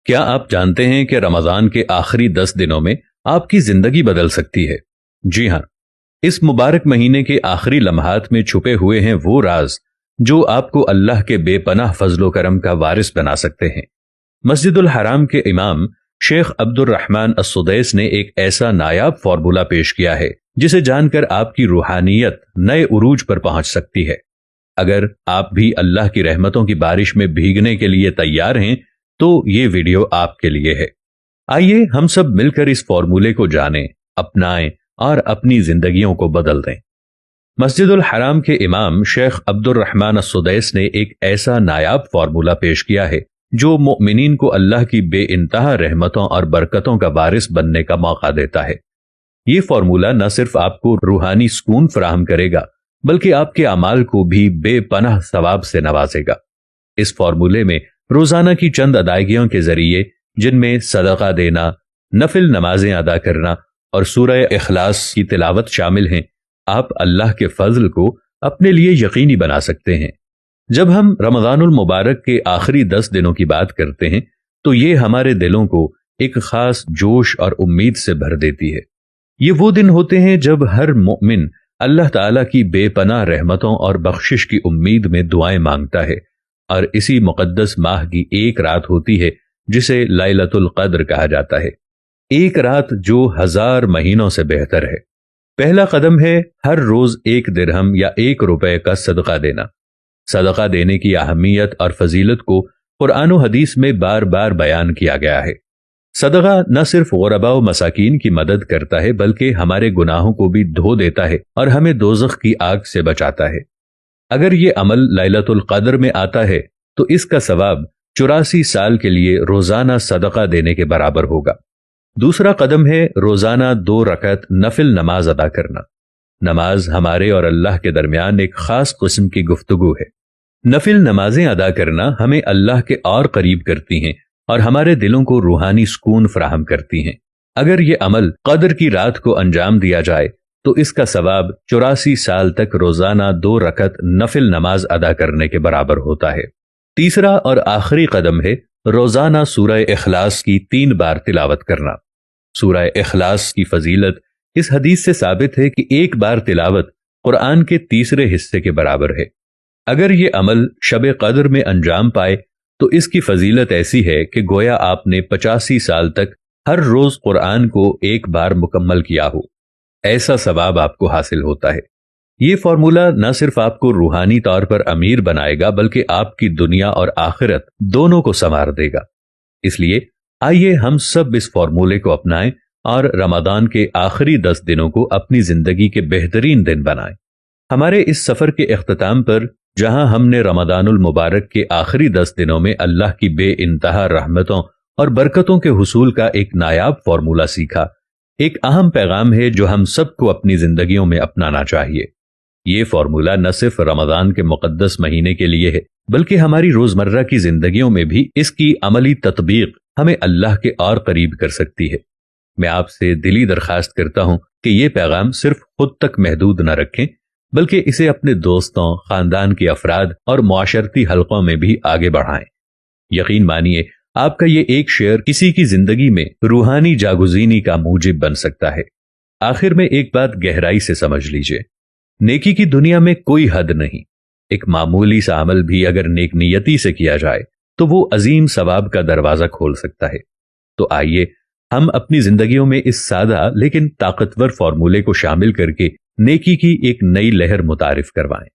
کیا آپ جانتے ہیں کہ رمضان کے آخری 10 دنوں میں آپ کی زندگی بدل سکتی ہے؟ جی ہاں، اس مبارک مہینے کے آخری لمحات میں چھپے ہوئے ہیں وہ راز جو آپ کو اللہ کے بے پناہ فضل و کرم کا وارث بنا سکتے ہیں۔ مسجد الحرام کے امام شیخ عبد الرحمن السدیس نے ایک ایسا نایاب فارمولہ پیش کیا ہے جسے جان کر آپ کی روحانیت نئے عروج پر پہنچ سکتی ہے۔ اگر آپ بھی اللہ کی رحمتوں کی بارش میں بھیگنے کے لیے تیار ہیں تو یہ ویڈیو آپ کے لیے ہے۔ آئیے ہم سب مل کر اس فارمولے کو جانیں، اپنائیں اور اپنی زندگیوں کو بدل دیں۔ مسجد الحرام کے امام شیخ عبد الرحمن السدیس نے ایک ایسا نایاب فارمولہ پیش کیا ہے جو مؤمنین کو اللہ کی بے انتہا رحمتوں اور برکتوں کا وارث بننے کا موقع دیتا ہے۔ یہ فارمولہ نہ صرف آپ کو روحانی سکون فراہم کرے گا بلکہ آپ کے اعمال کو بھی بے پناہ ثواب سے نوازے گا۔ اس فارمولے میں روزانہ کی چند ادائیگیوں کے ذریعے، جن میں صدقہ دینا، نفل نمازیں ادا کرنا اور سورہ اخلاص کی تلاوت شامل ہیں، آپ اللہ کے فضل کو اپنے لیے یقینی بنا سکتے ہیں۔ جب ہم رمضان المبارک کے آخری 10 دنوں کی بات کرتے ہیں تو یہ ہمارے دلوں کو ایک خاص جوش اور امید سے بھر دیتی ہے۔ یہ وہ دن ہوتے ہیں جب ہر مومن اللہ تعالیٰ کی بے پناہ رحمتوں اور بخشش کی امید میں دعائیں مانگتا ہے، اور اسی مقدس ماہ کی ایک رات ہوتی ہے جسے لیلۃ القدر کہا جاتا ہے، ایک رات جو 1000 مہینوں سے بہتر ہے۔ پہلا قدم ہے ہر روز 1 درہم یا 1 روپے کا صدقہ دینا۔ صدقہ دینے کی اہمیت اور فضیلت کو قرآن و حدیث میں بار بار بیان کیا گیا ہے۔ صدقہ نہ صرف غرباء و مساکین کی مدد کرتا ہے بلکہ ہمارے گناہوں کو بھی دھو دیتا ہے اور ہمیں دوزخ کی آگ سے بچاتا ہے۔ اگر یہ عمل لیلۃ القدر میں آتا ہے تو اس کا ثواب 84 سال کے لیے روزانہ صدقہ دینے کے برابر ہوگا۔ دوسرا قدم ہے روزانہ 2 رکعت نفل نماز ادا کرنا۔ نماز ہمارے اور اللہ کے درمیان ایک خاص قسم کی گفتگو ہے۔ نفل نمازیں ادا کرنا ہمیں اللہ کے اور قریب کرتی ہیں اور ہمارے دلوں کو روحانی سکون فراہم کرتی ہیں۔ اگر یہ عمل قدر کی رات کو انجام دیا جائے تو اس کا ثواب 84 سال تک روزانہ 2 رکعت نفل نماز ادا کرنے کے برابر ہوتا ہے۔ تیسرا اور آخری قدم ہے روزانہ سورہ اخلاص کی 3 بار تلاوت کرنا۔ سورہ اخلاص کی فضیلت اس حدیث سے ثابت ہے کہ 1 بار تلاوت قرآن کے تیسرے حصے کے برابر ہے۔ اگر یہ عمل شب قدر میں انجام پائے تو اس کی فضیلت ایسی ہے کہ گویا آپ نے 85 سال تک ہر روز قرآن کو 1 بار مکمل کیا ہو۔ ایسا ثواب آپ کو حاصل ہوتا ہے۔ یہ فارمولہ نہ صرف آپ کو روحانی طور پر امیر بنائے گا بلکہ آپ کی دنیا اور آخرت دونوں کو سنوار دے گا۔ اس لیے آئیے ہم سب اس فارمولے کو اپنائیں اور رمضان کے آخری 10 دنوں کو اپنی زندگی کے بہترین دن بنائیں۔ ہمارے اس سفر کے اختتام پر، جہاں ہم نے رمضان المبارک کے آخری 10 دنوں میں اللہ کی بے انتہا رحمتوں اور برکتوں کے حصول کا ایک نایاب فارمولہ سیکھا، ایک اہم پیغام ہے جو ہم سب کو اپنی زندگیوں میں اپنانا چاہیے۔ یہ فارمولہ نہ صرف رمضان کے مقدس مہینے کے لیے ہے بلکہ ہماری روزمرہ کی زندگیوں میں بھی اس کی عملی تطبیق ہمیں اللہ کے اور قریب کر سکتی ہے۔ میں آپ سے دلی درخواست کرتا ہوں کہ یہ پیغام صرف خود تک محدود نہ رکھیں بلکہ اسے اپنے دوستوں، خاندان کے افراد اور معاشرتی حلقوں میں بھی آگے بڑھائیں۔ یقین مانیے آپ کا یہ ایک شیئر کسی کی زندگی میں روحانی جاگزینی کا موجب بن سکتا ہے۔ آخر میں ایک بات گہرائی سے سمجھ لیجئے، نیکی کی دنیا میں کوئی حد نہیں۔ ایک معمولی سا عمل بھی اگر نیک نیتی سے کیا جائے تو وہ عظیم ثواب کا دروازہ کھول سکتا ہے۔ تو آئیے ہم اپنی زندگیوں میں اس سادہ لیکن طاقتور فارمولے کو شامل کر کے نیکی کی ایک نئی لہر متعارف کروائیں۔